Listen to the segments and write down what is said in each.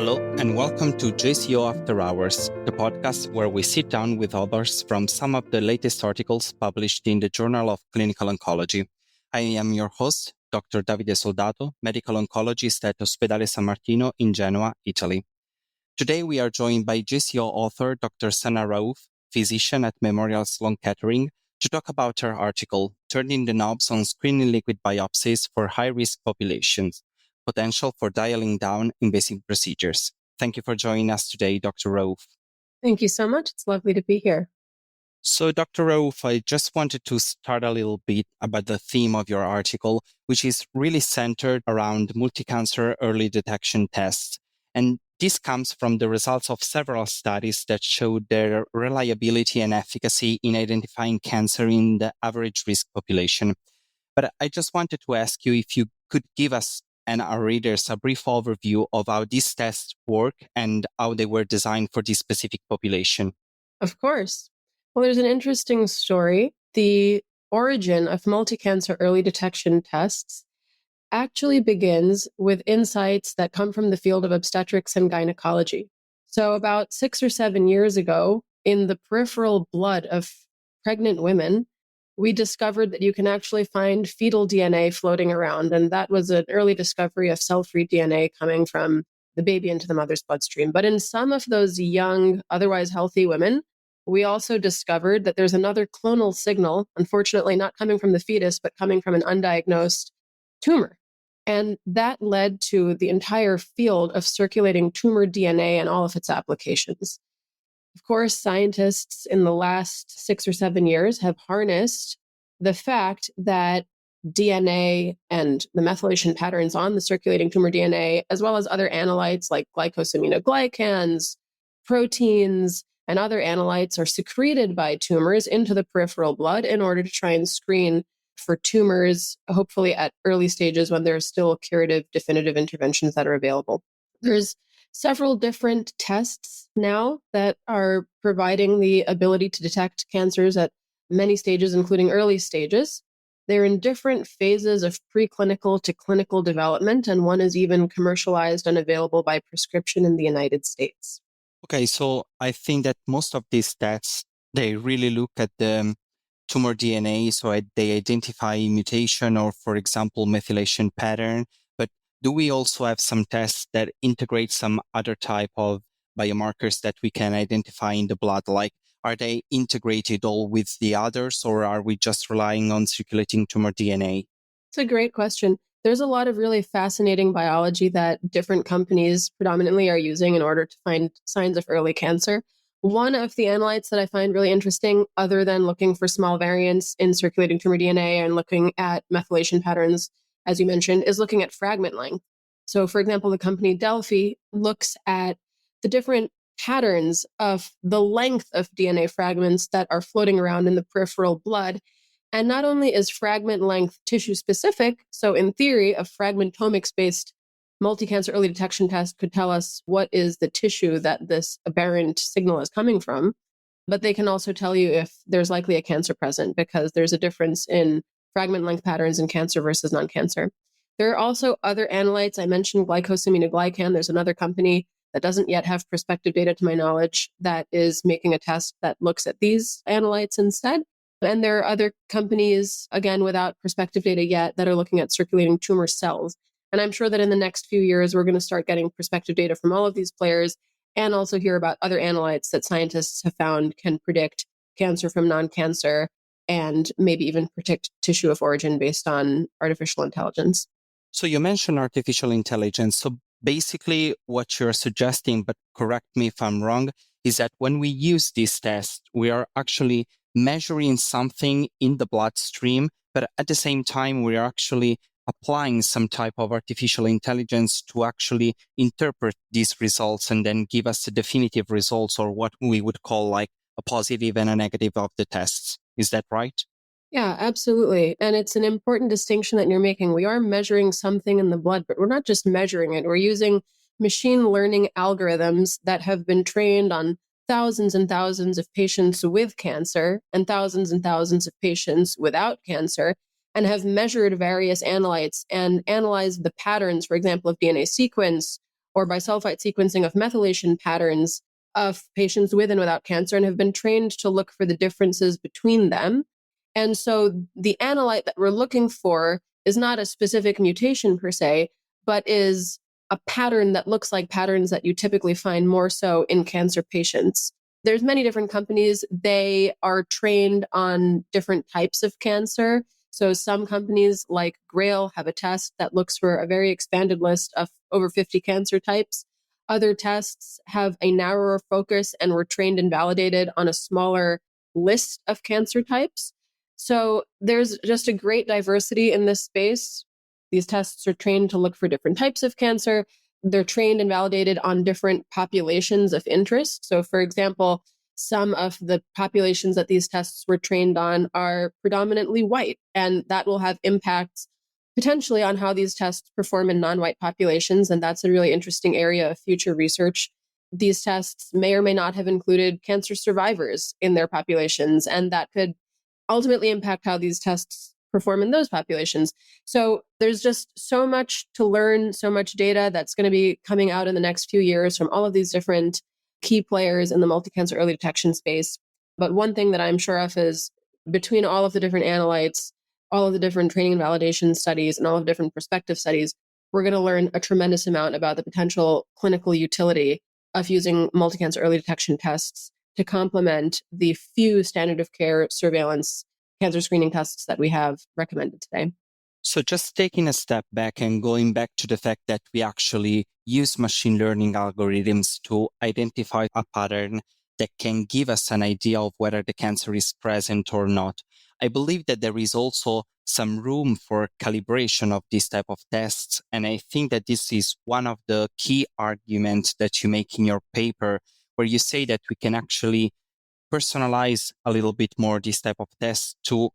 Hello, and welcome to JCO After Hours, the podcast where we sit down with authors from some of the latest articles published in the Journal of Clinical Oncology. I am your host, Dr. Davide Soldato, medical oncologist at Ospedale San Martino in Genoa, Italy. Today we are joined by JCO author Dr. Sana Raoof, physician at Memorial Sloan Kettering, to talk about her article, Turning the Knobs on Screening Liquid Biopsies for High-Risk Populations, Potential for Dialing Down Invasive Procedures. Thank you for joining us today, Dr. Raoof. Thank you so much. It's lovely to be here. So, Dr. Raoof, I just wanted to start a little bit about the theme of your article, which is really centered around multi-cancer early detection tests. And this comes from the results of several studies that showed their reliability and efficacy in identifying cancer in the average risk population. But I just wanted to ask you if you could give us and our readers a brief overview of how these tests work and how they were designed for this specific population. Of course. Well, there's an interesting story. The origin of multi-cancer early detection tests actually begins with insights that come from the field of obstetrics and gynecology. So about 6 or 7 years ago, in the peripheral blood of pregnant women, we discovered that you can actually find fetal DNA floating around. And that was an early discovery of cell-free DNA coming from the baby into the mother's bloodstream. But in some of those young, otherwise healthy women, we also discovered that there's another clonal signal, unfortunately not coming from the fetus, but coming from an undiagnosed tumor. And that led to the entire field of circulating tumor DNA and all of its applications. Of course, scientists in the last 6 or 7 years have harnessed the fact that DNA and the methylation patterns on the circulating tumor DNA, as well as other analytes like glycosaminoglycans, proteins, and other analytes are secreted by tumors into the peripheral blood in order to try and screen for tumors, hopefully at early stages when there are still curative, definitive interventions that are available. There's several different tests now that are providing the ability to detect cancers at many stages, including early stages. They're in different phases of preclinical to clinical development, and one is even commercialized and available by prescription in the United States. Okay, so I think that most of these tests, they really look at the tumor DNA, so they identify mutation or, for example, methylation pattern. But do we also have some tests that integrate some other type of biomarkers that we can identify in the blood? Like, are they integrated all with the others, or are we just relying on circulating tumor DNA? It's a great question. There's a lot of really fascinating biology that different companies predominantly are using in order to find signs of early cancer. One of the analytes that I find really interesting, other than looking for small variants in circulating tumor DNA and looking at methylation patterns, as you mentioned, is looking at fragment length. So, for example, the company Delphi looks at the different patterns of the length of DNA fragments that are floating around in the peripheral blood. And not only is fragment length tissue specific, so in theory, a fragmentomics-based multi-cancer early detection test could tell us what is the tissue that this aberrant signal is coming from, but they can also tell you if there's likely a cancer present because there's a difference in fragment length patterns in cancer versus non-cancer. There are also other analytes. I mentioned glycosaminoglycan. There's another company that doesn't yet have prospective data to my knowledge that is making a test that looks at these analytes instead. And there are other companies, again, without prospective data yet, that are looking at circulating tumor cells. And I'm sure that in the next few years, we're going to start getting prospective data from all of these players and also hear about other analytes that scientists have found can predict cancer from non-cancer and maybe even predict tissue of origin based on artificial intelligence. So you mentioned artificial intelligence. So basically what you're suggesting, but correct me if I'm wrong, is that when we use this test, we are actually measuring something in the bloodstream, but at the same time, we are actually applying some type of artificial intelligence to actually interpret these results and then give us the definitive results, or what we would call like a positive and a negative of the tests. Is that right? Yeah, absolutely. And it's an important distinction that you're making. We are measuring something in the blood, but we're not just measuring it. We're using machine learning algorithms that have been trained on thousands and thousands of patients with cancer and thousands of patients without cancer, and have measured various analytes and analyzed the patterns, for example, of DNA sequence or bisulfite sequencing of methylation patterns of patients with and without cancer and have been trained to look for the differences between them. And so the analyte that we're looking for is not a specific mutation per se, but is a pattern that looks like patterns that you typically find more so in cancer patients. There's many different companies. They are trained on different types of cancer. So some companies like Grail have a test that looks for a very expanded list of over 50 cancer types. Other tests have a narrower focus and were trained and validated on a smaller list of cancer types. So there's just a great diversity in this space. These tests are trained to look for different types of cancer. They're trained and validated on different populations of interest. So, for example, some of the populations that these tests were trained on are predominantly white, and that will have impacts potentially on how these tests perform in non-white populations. And that's a really interesting area of future research. These tests may or may not have included cancer survivors in their populations, and that could ultimately impact how these tests perform in those populations. So there's just so much to learn, so much data that's going to be coming out in the next few years from all of these different key players in the multi-cancer early detection space. But one thing that I'm sure of is between all of the different analytes, all of the different training and validation studies, and all of the different prospective studies, we're going to learn a tremendous amount about the potential clinical utility of using multi-cancer early detection tests to complement the few standard of care surveillance cancer screening tests that we have recommended today. So just taking a step back and going back to the fact that we actually use machine learning algorithms to identify a pattern that can give us an idea of whether the cancer is present or not. I believe that there is also some room for calibration of this type of tests. And I think that this is one of the key arguments that you make in your paper, where you say that we can actually personalize a little bit more this type of tests to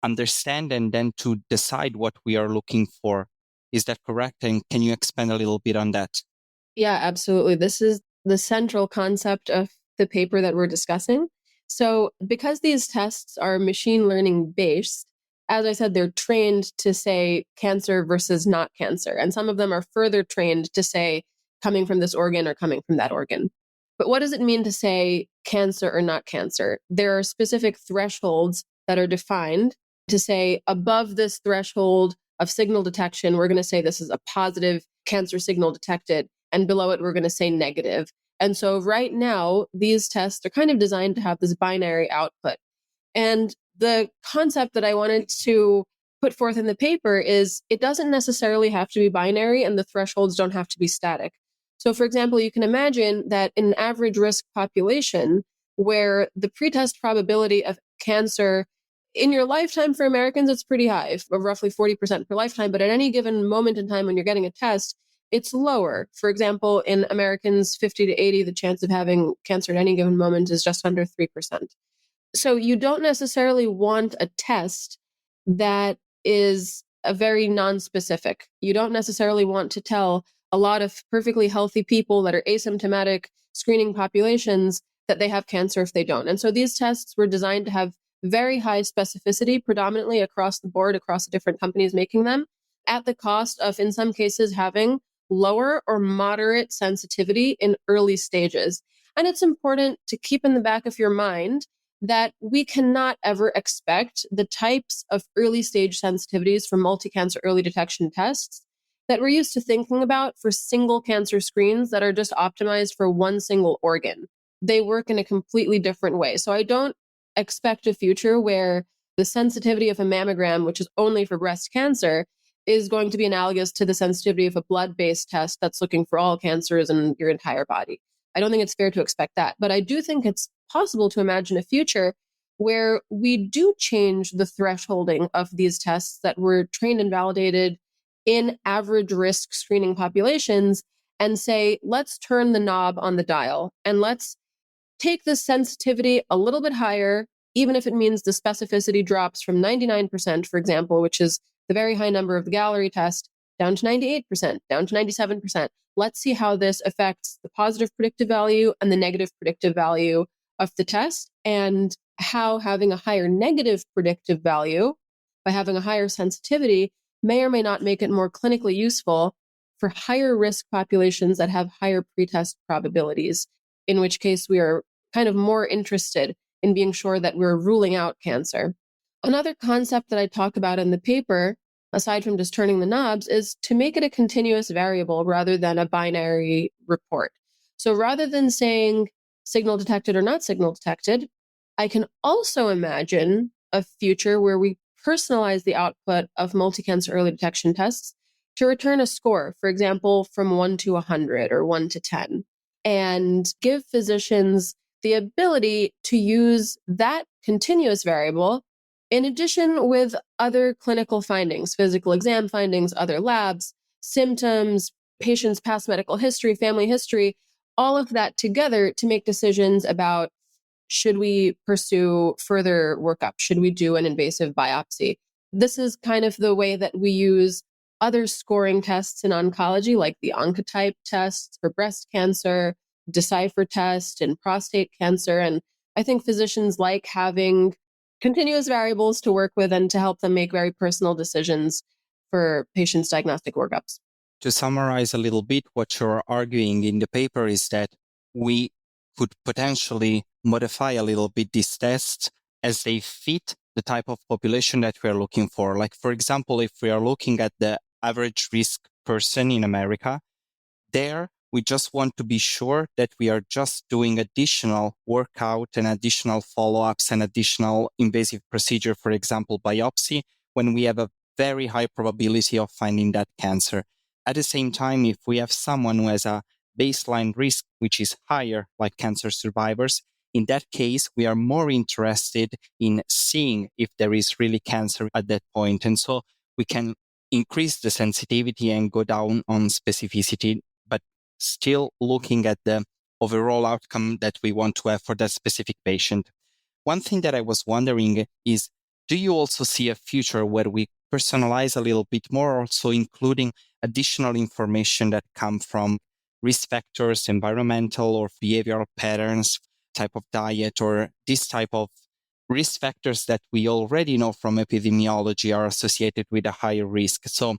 understand and then to decide what we are looking for. Is that correct? And can you expand a little bit on that? Yeah, absolutely. This is the central concept of the paper that we're discussing. So because these tests are machine learning based, as I said, they're trained to say cancer versus not cancer. And some of them are further trained to say coming from this organ or coming from that organ. But what does it mean to say cancer or not cancer? There are specific thresholds that are defined to say above this threshold of signal detection, we're going to say this is a positive cancer signal detected. And below it, we're going to say negative. And so right now, these tests are kind of designed to have this binary output. And the concept that I wanted to put forth in the paper is it doesn't necessarily have to be binary and the thresholds don't have to be static. So, for example, you can imagine that in an average risk population where the pretest probability of cancer in your lifetime for Americans, it's pretty high, roughly 40% per lifetime. But at any given moment in time when you're getting a test, it's lower. For example, in Americans 50 to 80, the chance of having cancer at any given moment is just under 3%. So you don't necessarily want a test that is a very non-specific. You don't necessarily want to tell a lot of perfectly healthy people that are asymptomatic screening populations that they have cancer if they don't. And so these tests were designed to have very high specificity, predominantly across the board, across the different companies making them, at the cost of, in some cases, having lower or moderate sensitivity in early stages. And it's important to keep in the back of your mind that we cannot ever expect the types of early stage sensitivities for multi-cancer early detection tests that we're used to thinking about for single cancer screens that are just optimized for one single organ. They work in a completely different way. So I don't expect a future where the sensitivity of a mammogram, which is only for breast cancer, is going to be analogous to the sensitivity of a blood-based test that's looking for all cancers in your entire body. I don't think it's fair to expect that. But I do think it's possible to imagine a future where we do change the thresholding of these tests that were trained and validated in average risk screening populations and say, let's turn the knob on the dial and let's take the sensitivity a little bit higher, even if it means the specificity drops from 99%, for example, which is the very high number of the Gallery test, down to 98%, down to 97%. Let's see how this affects the positive predictive value and the negative predictive value of the test, and how having a higher negative predictive value by having a higher sensitivity may or may not make it more clinically useful for higher risk populations that have higher pretest probabilities, in which case we are kind of more interested in being sure that we're ruling out cancer. Another concept that I talk about in the paper, aside from just turning the knobs, is to make it a continuous variable rather than a binary report. So rather than saying signal detected or not signal detected, I can also imagine a future where we personalize the output of multi-cancer early detection tests to return a score, for example, from 1 to 100 or 1 to 10, and give physicians the ability to use that continuous variable in addition with other clinical findings, physical exam findings, other labs, symptoms, patient's past medical history, family history, all of that together to make decisions about should we pursue further workup? Should we do an invasive biopsy? This is kind of the way that we use other scoring tests in oncology, like the Oncotype tests for breast cancer, Decipher test in prostate cancer. And I think physicians like having continuous variables to work with and to help them make very personal decisions for patients' diagnostic workups. To summarize a little bit, what you're arguing in the paper is that we could potentially modify a little bit these tests as they fit the type of population that we are looking for. Like, for example, if we are looking at the average risk person in America, there we just want to be sure that we are just doing additional workout and additional follow-ups and additional invasive procedure, for example, biopsy, when we have a very high probability of finding that cancer. At the same time, if we have someone who has a baseline risk, which is higher, like cancer survivors, in that case, we are more interested in seeing if there is really cancer at that point. And so we can increase the sensitivity and go down on specificity, but still looking at the overall outcome that we want to have for that specific patient. One thing that I was wondering is, do you also see a future where we personalize a little bit more, also including additional information that come from risk factors, environmental or behavioral patterns, type of diet, or this type of risk factors that we already know from epidemiology are associated with a higher risk? So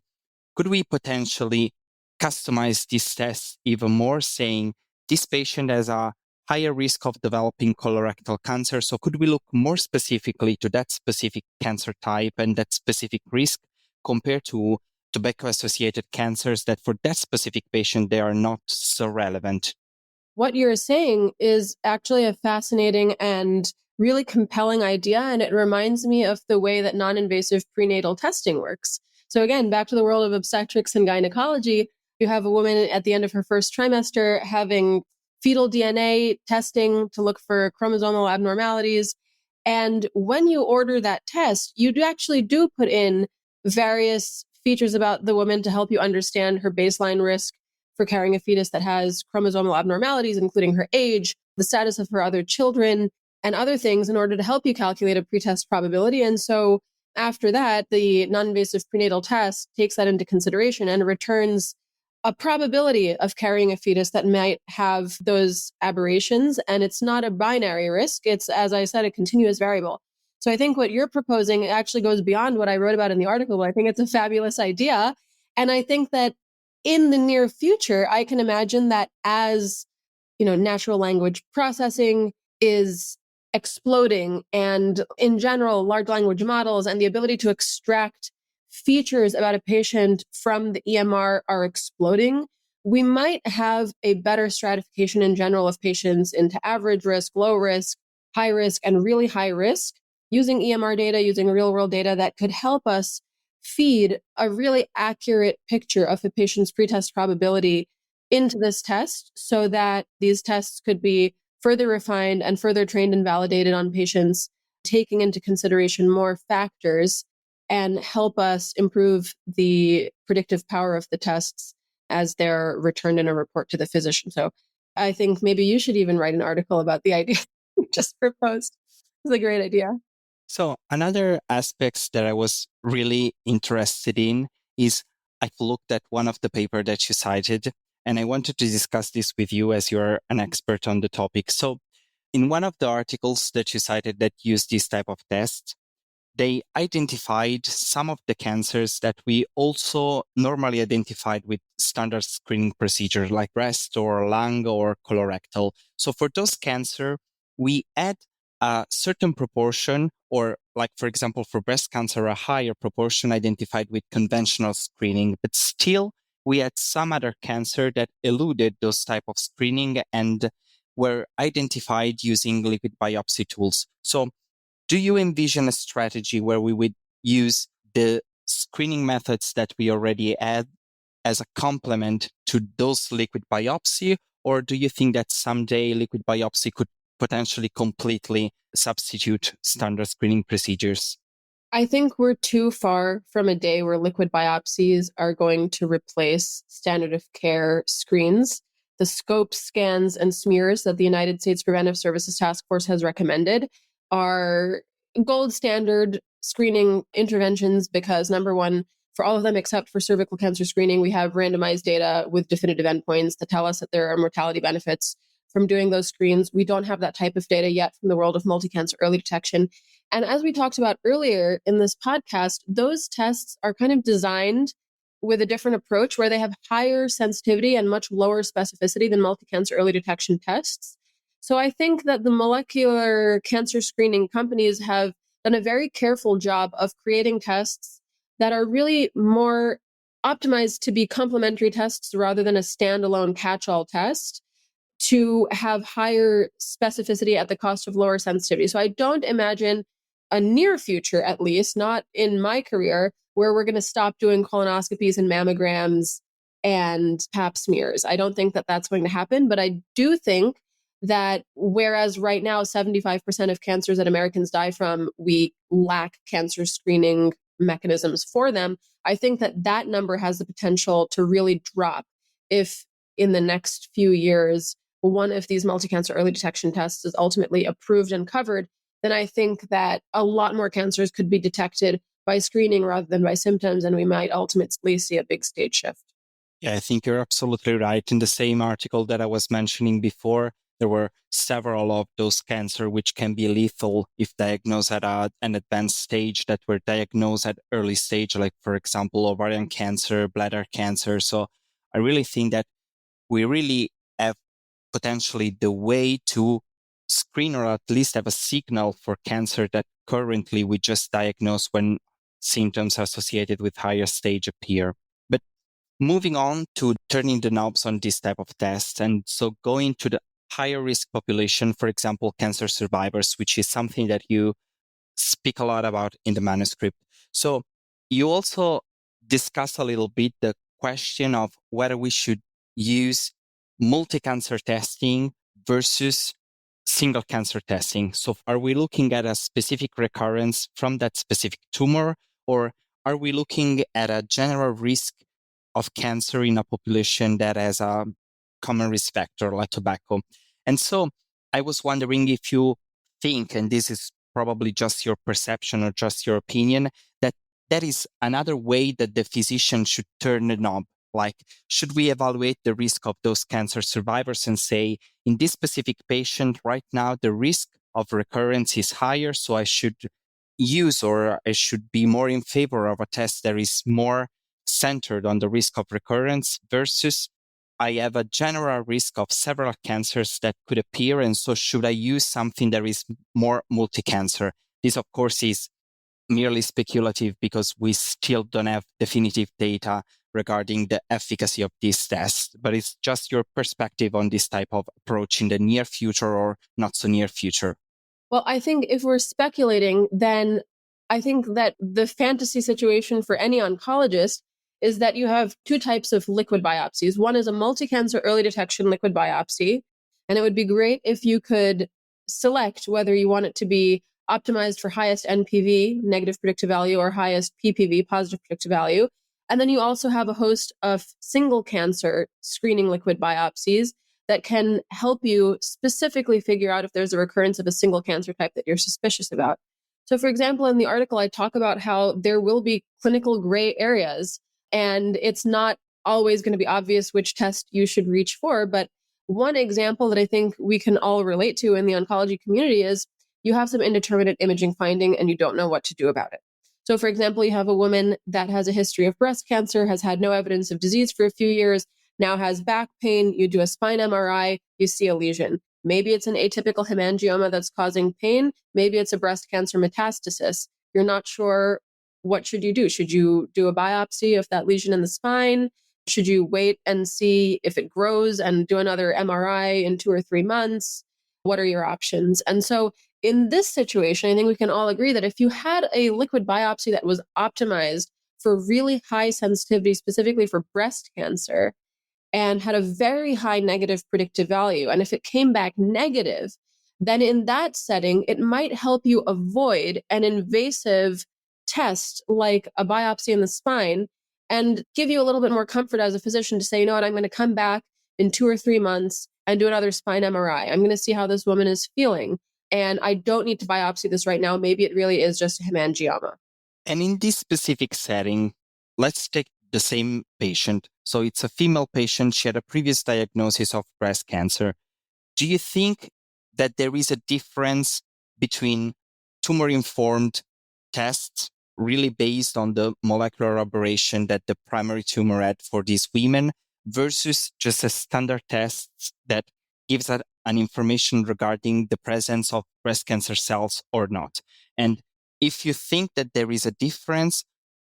could we potentially customize this test even more, saying this patient has a higher risk of developing colorectal cancer? So could we look more specifically to that specific cancer type and that specific risk compared to tobacco-associated cancers that for that specific patient, they are not so relevant? What you're saying is actually a fascinating and really compelling idea, and it reminds me of the way that non-invasive prenatal testing works. So again, back to the world of obstetrics and gynecology, you have a woman at the end of her first trimester having fetal DNA testing to look for chromosomal abnormalities. And when you order that test, you actually do put in various features about the woman to help you understand her baseline risk for carrying a fetus that has chromosomal abnormalities, including her age, the status of her other children, and other things in order to help you calculate a pretest probability. And so after that, the non-invasive prenatal test takes that into consideration and returns a probability of carrying a fetus that might have those aberrations. And it's not a binary risk. It's, as I said, a continuous variable. So I think what you're proposing actually goes beyond what I wrote about in the article. I think it's a fabulous idea. And I think that in the near future, I can imagine that as, natural language processing is exploding, and in general, large language models and the ability to extract features about a patient from the EMR are exploding, we might have a better stratification in general of patients into average risk, low risk, high risk, and really high risk using EMR data, using real world data that could help us feed a really accurate picture of the patient's pretest probability into this test so that these tests could be further refined and further trained and validated on patients, taking into consideration more factors and help us improve the predictive power of the tests as they're returned in a report to the physician. So I think maybe you should even write an article about the idea you just proposed. It's a great idea. So another aspects that I was really interested in is I've looked at one of the paper that you cited, and I wanted to discuss this with you as you're an expert on the topic. So in one of the articles that you cited that used this type of test, they identified some of the cancers that we also normally identified with standard screening procedures like breast or lung or colorectal. So for those cancer, we add a certain proportion, or like, for example, for breast cancer, a higher proportion identified with conventional screening, but still we had some other cancer that eluded those type of screening and were identified using liquid biopsy tools. So do you envision a strategy where we would use the screening methods that we already had as a complement to those liquid biopsy? Or do you think that someday liquid biopsy could potentially completely substitute standard screening procedures? I think we're too far from a day where liquid biopsies are going to replace standard of care screens. The scope scans and smears that the United States Preventive Services Task Force has recommended are gold standard screening interventions because, number one, for all of them except for cervical cancer screening, we have randomized data with definitive endpoints that tell us that there are mortality benefits from doing those screens. We don't have that type of data yet from the world of multi-cancer early detection. And as we talked about earlier in this podcast, those tests are kind of designed with a different approach where they have higher sensitivity and much lower specificity than multi-cancer early detection tests. So I think that the molecular cancer screening companies have done a very careful job of creating tests that are really more optimized to be complementary tests rather than a standalone catch-all test to have higher specificity at the cost of lower sensitivity. So I don't imagine a near future, at least, not in my career, where we're going to stop doing colonoscopies and mammograms and pap smears. I don't think that that's going to happen, but I do think that whereas right now 75% of cancers that Americans die from, we lack cancer screening mechanisms for them, I think that that number has the potential to really drop if in the next few years one of these multi-cancer early detection tests is ultimately approved and covered, then I think that a lot more cancers could be detected by screening rather than by symptoms, and we might ultimately see a big stage shift. Yeah, I think you're absolutely right. In the same article that I was mentioning before, there were several of those cancer which can be lethal if diagnosed at an advanced stage that were diagnosed at early stage, like, for example, ovarian cancer, bladder cancer. So I really think that we really have potentially the way to screen or at least have a signal for cancer that currently we just diagnose when symptoms associated with higher stage appear. But moving on to turning the knobs on this type of test, and so going to the higher risk population, for example, cancer survivors, which is something that you speak a lot about in the manuscript. So you also discuss a little bit the question of whether we should use multi-cancer testing versus single cancer testing. So are we looking at a specific recurrence from that specific tumor, or are we looking at a general risk of cancer in a population that has a common risk factor like tobacco? And so I was wondering if you think, and this is probably just your perception or just your opinion, that that is another way that the physician should turn the knob. Like, should we evaluate the risk of those cancer survivors and say, in this specific patient right now, the risk of recurrence is higher, so I should use or I should be more in favor of a test that is more centered on the risk of recurrence versus I have a general risk of several cancers that could appear, and so should I use something that is more multi-cancer? This, of course, is merely speculative because we still don't have definitive data regarding the efficacy of this test, but it's just your perspective on this type of approach in the near future or not so near future. Well, I think if we're speculating, then I think that the fantasy situation for any oncologist is that you have two types of liquid biopsies. One is a multi-cancer early detection liquid biopsy, and it would be great if you could select whether you want it to be optimized for highest NPV, negative predictive value, or highest PPV, positive predictive value. And then you also have a host of single cancer screening liquid biopsies that can help you specifically figure out if there's a recurrence of a single cancer type that you're suspicious about. So, for example, in the article, I talk about how there will be clinical gray areas, and it's not always going to be obvious which test you should reach for. But one example that I think we can all relate to in the oncology community is you have some indeterminate imaging finding and you don't know what to do about it. So, for example, you have a woman that has a history of breast cancer, has had no evidence of disease for a few years, now has back pain. You do a spine MRI, you see a lesion. Maybe it's an atypical hemangioma that's causing pain. Maybe it's a breast cancer metastasis. You're not sure, what should you do? Should you do a biopsy of that lesion in the spine? Should you wait and see if it grows and do another MRI in 2 or 3 months? What are your options? And so in this situation, I think we can all agree that if you had a liquid biopsy that was optimized for really high sensitivity, specifically for breast cancer, and had a very high negative predictive value, and if it came back negative, then in that setting, it might help you avoid an invasive test like a biopsy in the spine and give you a little bit more comfort as a physician to say, you know what, I'm going to come back in 2 or 3 months and do another spine MRI. I'm going to see how this woman is feeling. And I don't need to biopsy this right now. Maybe it really is just a hemangioma. And in this specific setting, let's take the same patient. So it's a female patient. She had a previous diagnosis of breast cancer. Do you think that there is a difference between tumor-informed tests, really based on the molecular aberration that the primary tumor had for these women, versus just a standard test that gives an information regarding the presence of breast cancer cells or not? And if you think that there is a difference,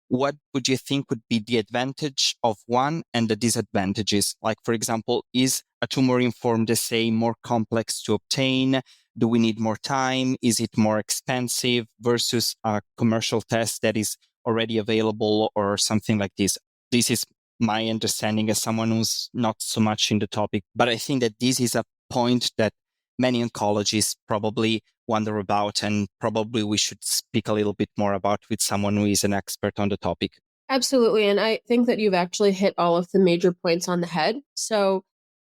what would you think would be the advantage of one and the disadvantages? Like, for example, is a tumor-informed assay more complex to obtain? Do we need more time? Is it more expensive versus a commercial test that is already available or something like this? This is my understanding as someone who's not so much in the topic, but I think that this is a point that many oncologists probably wonder about, and probably we should speak a little bit more about with someone who is an expert on the topic. Absolutely. And I think that you've actually hit all of the major points on the head. So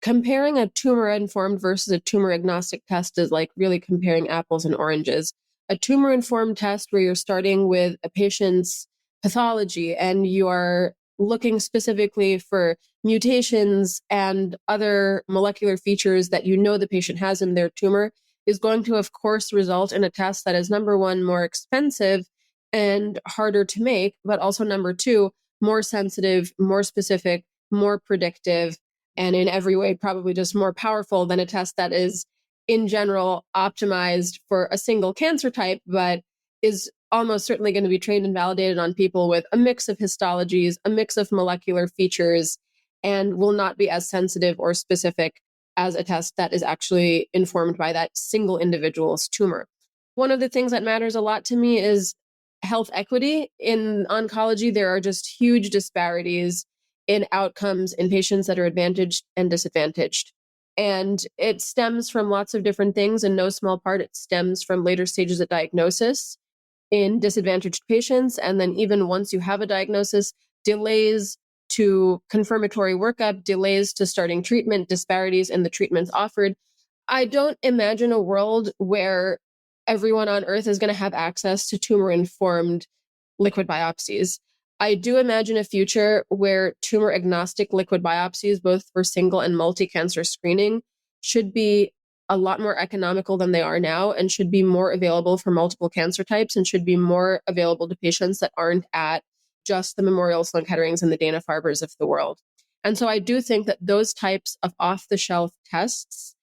comparing a tumor-informed versus a tumor-agnostic test is like really comparing apples and oranges. A tumor-informed test where you're starting with a patient's pathology and you are looking specifically for mutations and other molecular features that you know the patient has in their tumor is going to, of course, result in a test that is, number one, more expensive and harder to make, but also, number two, more sensitive, more specific, more predictive, and in every way, probably just more powerful than a test that is, in general, optimized for a single cancer type, but is almost certainly going to be trained and validated on people with a mix of histologies, a mix of molecular features, and will not be as sensitive or specific as a test that is actually informed by that single individual's tumor. One of the things that matters a lot to me is health equity. In oncology, there are just huge disparities in outcomes in patients that are advantaged and disadvantaged. And it stems from lots of different things. In no small part, it stems from later stages of diagnosis in disadvantaged patients. And then even once you have a diagnosis, delays to confirmatory workup, delays to starting treatment, disparities in the treatments offered. I don't imagine a world where everyone on Earth is going to have access to tumor-informed liquid biopsies. I do imagine a future where tumor-agnostic liquid biopsies, both for single and multi-cancer screening, should be a lot more economical than they are now and should be more available for multiple cancer types and should be more available to patients that aren't at just the Memorial Sloan Ketterings and the Dana-Farbers of the world. And so I do think that those types of off-the-shelf tests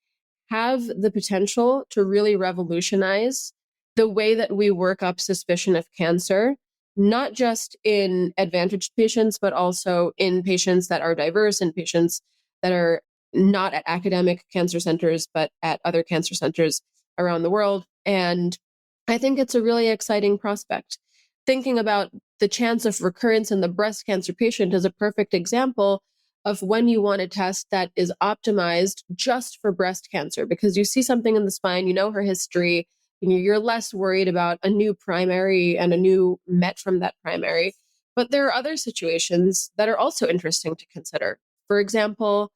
have the potential to really revolutionize the way that we work up suspicion of cancer, not just in advantaged patients, but also in patients that are diverse and patients that are not at academic cancer centers, but at other cancer centers around the world. And I think it's a really exciting prospect. Thinking about the chance of recurrence in the breast cancer patient is a perfect example of when you want a test that is optimized just for breast cancer, because you see something in the spine, you know her history, you're less worried about a new primary and a new met from that primary. But there are other situations that are also interesting to consider. For example,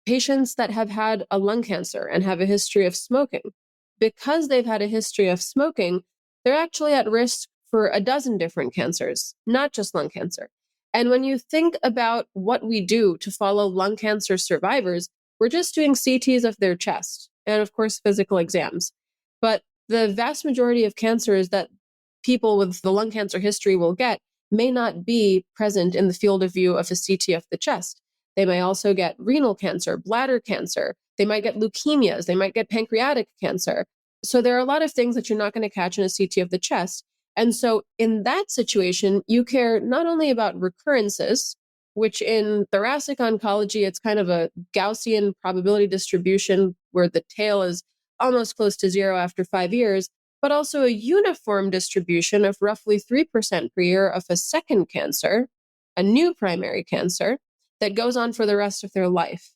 patients that have had a lung cancer and have a history of smoking. Because they've had a history of smoking, they're actually at risk for a dozen different cancers, not just lung cancer. And when you think about what we do to follow lung cancer survivors, we're just doing CTs of their chest and, of course, physical exams. But the vast majority of cancers that people with the lung cancer history will get may not be present in the field of view of a CT of the chest. They may also get renal cancer, bladder cancer. They might get leukemias. They might get pancreatic cancer. So there are a lot of things that you're not going to catch in a CT of the chest. And so in that situation, you care not only about recurrences, which in thoracic oncology, it's kind of a Gaussian probability distribution where the tail is almost close to zero after 5 years, but also a uniform distribution of roughly 3% per year of a second cancer, a new primary cancer, that goes on for the rest of their life.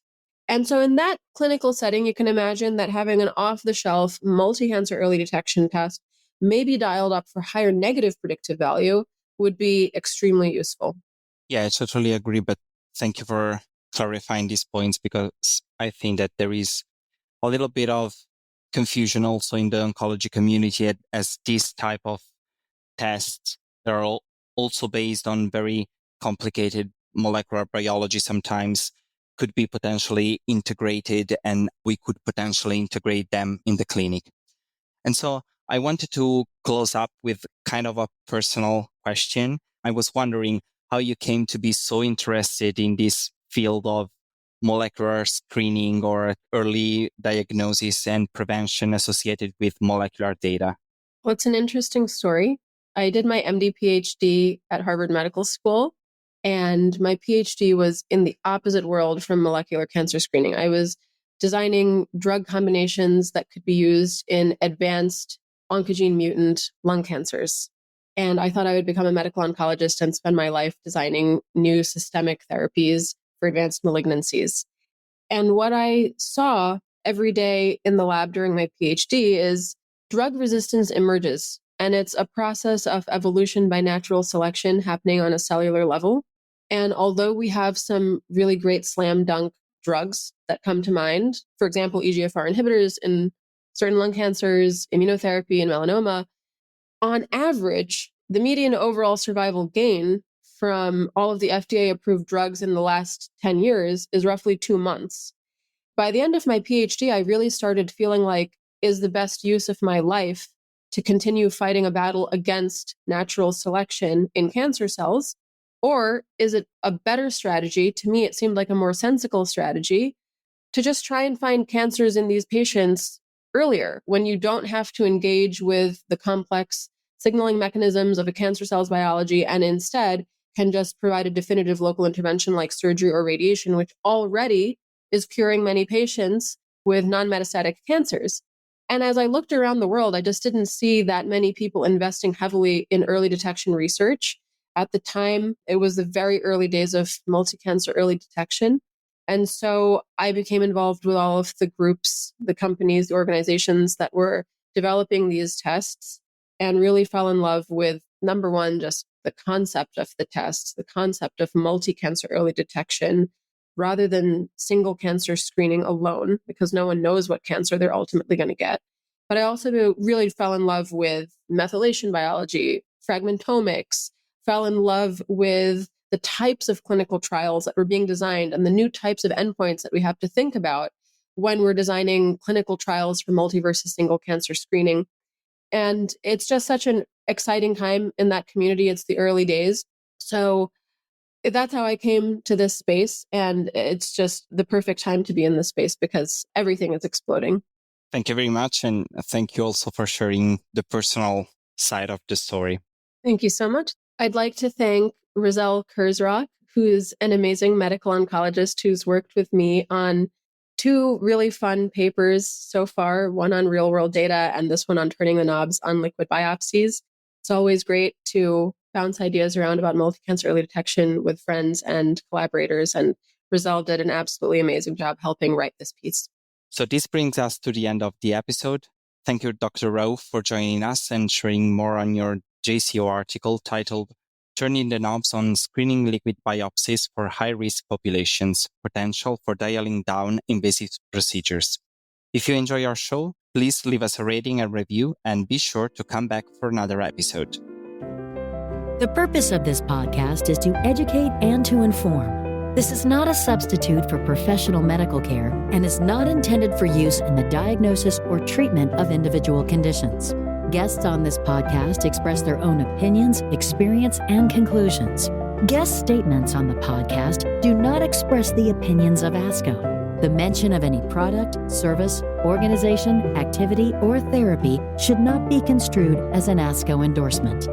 And so in that clinical setting, you can imagine that having an off-the-shelf multi-cancer early detection test, maybe dialed up for higher negative predictive value, would be extremely useful. Yeah, I totally agree. But thank you for clarifying these points, because I think that there is a little bit of confusion also in the oncology community, as this type of tests are also based on very complicated molecular biology sometimes could be potentially integrated, and we could potentially integrate them in the clinic. And so I wanted to close up with kind of a personal question. I was wondering how you came to be so interested in this field of molecular screening or early diagnosis and prevention associated with molecular data. Well, it's an interesting story. I did my MD PhD at Harvard Medical School, and my PhD was in the opposite world from molecular cancer screening. I was designing drug combinations that could be used in advanced oncogene mutant lung cancers. And I thought I would become a medical oncologist and spend my life designing new systemic therapies for advanced malignancies. And what I saw every day in the lab during my PhD is drug resistance emerges. And it's a process of evolution by natural selection happening on a cellular level. And although we have some really great slam dunk drugs that come to mind, for example, EGFR inhibitors in certain lung cancers, immunotherapy and melanoma, on average, the median overall survival gain from all of the FDA-approved drugs in the last 10 years is roughly 2 months. By the end of my PhD, I really started feeling like, is the best use of my life to continue fighting a battle against natural selection in cancer cells? Or is it a better strategy? To me, it seemed like a more sensible strategy to just try and find cancers in these patients earlier, when you don't have to engage with the complex signaling mechanisms of a cancer cell's biology, and instead can just provide a definitive local intervention like surgery or radiation, which already is curing many patients with non-metastatic cancers. And as I looked around the world, I just didn't see that many people investing heavily in early detection research. At the time, it was the very early days of multi-cancer early detection. And so I became involved with all of the groups, the companies, the organizations that were developing these tests, and really fell in love with, number one, just the concept of the tests, the concept of multi-cancer early detection, rather than single cancer screening alone, because no one knows what cancer they're ultimately going to get. But I also really fell in love with methylation biology, fragmentomics, fell in love with the types of clinical trials that were being designed and the new types of endpoints that we have to think about when we're designing clinical trials for multi versus single cancer screening. And it's just such an exciting time in that community. It's the early days. So that's how I came to this space. And it's just the perfect time to be in this space because everything is exploding. Thank you very much. And thank you also for sharing the personal side of the story. Thank you so much. I'd like to thank Rizal Kurzrock, who's an amazing medical oncologist who's worked with me on 2 really fun papers so far, one on real world data and this one on turning the knobs on liquid biopsies. It's always great to bounce ideas around about multi-cancer early detection with friends and collaborators. And Rizal did an absolutely amazing job helping write this piece. So this brings us to the end of the episode. Thank you, Dr. Raoof, for joining us and sharing more on your JCO article titled Turning the Knobs on Screening Liquid Biopsies for High-Risk Populations, Potential for Dialing Down Invasive Procedures. If you enjoy our show, please leave us a rating and review and be sure to come back for another episode. The purpose of this podcast is to educate and to inform. This is not a substitute for professional medical care and is not intended for use in the diagnosis or treatment of individual conditions. Guests on this podcast express their own opinions, experience, and conclusions. Guest statements on the podcast do not express the opinions of ASCO. The mention of any product, service, organization, activity, or therapy should not be construed as an ASCO endorsement.